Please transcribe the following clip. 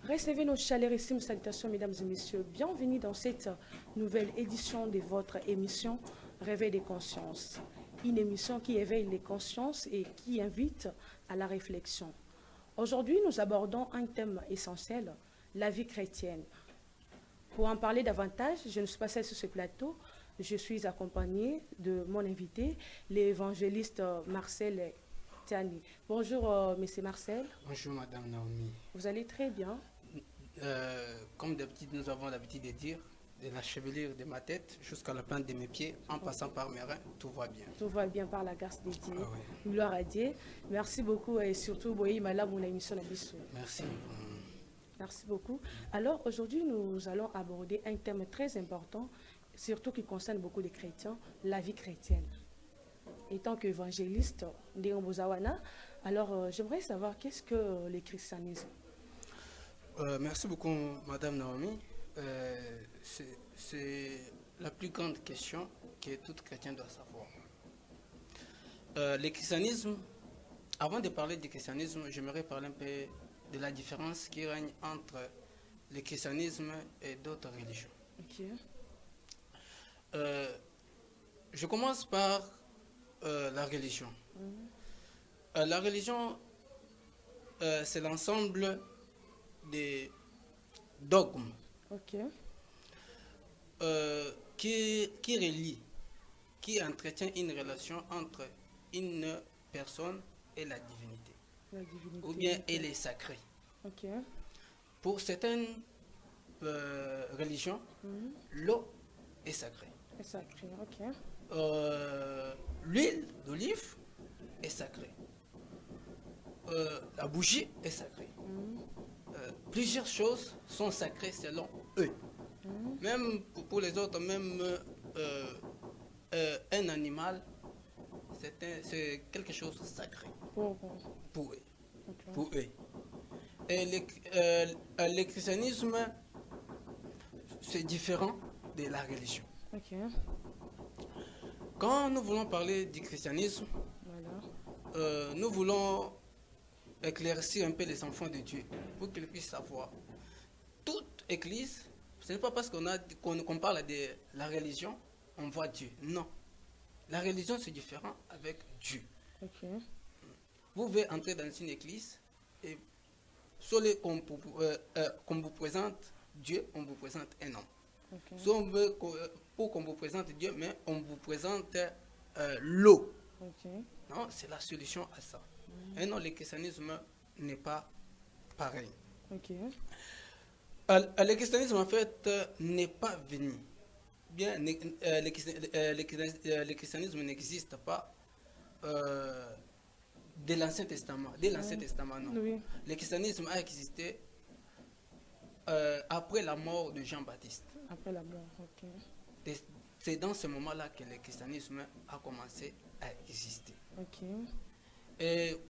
Recevez nos chaleureusses salutations, mesdames et messieurs. Bienvenue dans cette nouvelle édition de votre émission Réveil des consciences. Une émission qui éveille les consciences et qui invite à la réflexion. Aujourd'hui, nous abordons un thème essentiel, la vie chrétienne. Pour en parler davantage, je ne suis pas seule sur ce plateau. Je suis accompagnée de mon invité, l'évangéliste Marcel Tiani. Bonjour, monsieur Marcel. Bonjour, madame Naomi. Vous allez très bien. Comme d'habitude, nous avons l'habitude de dire, de la chevelure de ma tête jusqu'à la pointe de mes pieds, en passant par mes reins, tout va bien. Tout va bien par la grâce de Dieu. Ah oui. Gloire à Dieu. Merci beaucoup et surtout, voyez, madame, mon émission la Bissou. Merci. Merci beaucoup. Alors, aujourd'hui, nous allons aborder un thème très important, surtout qui concerne beaucoup les chrétiens, la vie chrétienne. Étant qu'évangéliste de Mbozawana, alors j'aimerais savoir qu'est-ce que le christianisme? Merci beaucoup, madame Naomi. C'est la plus grande question que tout chrétien doit savoir. Le christianisme, avant de parler du christianisme, j'aimerais parler un peu de la différence qui règne entre le christianisme et d'autres religions. Ok. Je commence par la religion. La religion, c'est l'ensemble des dogmes Ok. qui relie, qui entretient une relation entre une personne et la divinité, La divinité. ou bien Ok. elle est sacrée. Ok. Pour certaines religions, l'eau est sacrée. C'est sacré. Ok. L'huile d'olive est sacrée. La bougie est sacrée. Plusieurs choses sont sacrées selon eux. Même pour les autres, même un animal, c'est quelque chose de sacré pour eux. Ok. Pour eux. Et le christianisme, c'est différent de la religion. Ok. Quand nous voulons parler du christianisme, Voilà. nous voulons éclaircir un peu les enfants de Dieu pour qu'ils puissent savoir. Toute église, ce n'est pas parce qu'on parle de la religion, on voit Dieu. Non. La religion, c'est différent avec Dieu. Ok. Vous pouvez entrer dans une église et qu'on vous présente Dieu, on vous présente un homme. Ok. Soit on veut pour qu'on vous présente Dieu, mais on vous présente l'eau. Ok. Non, c'est la solution à ça. Et non, le christianisme n'est pas pareil. Ok. Le christianisme, en fait, n'est pas venu. Bien, le christianisme n'existe pas de l'Ancien Testament. De l'Ancien Testament, non. Oui. Le christianisme a existé après la mort de Jean-Baptiste. Après la mort. Ok. C'est dans ce moment-là que le christianisme a commencé à exister. Ok. Et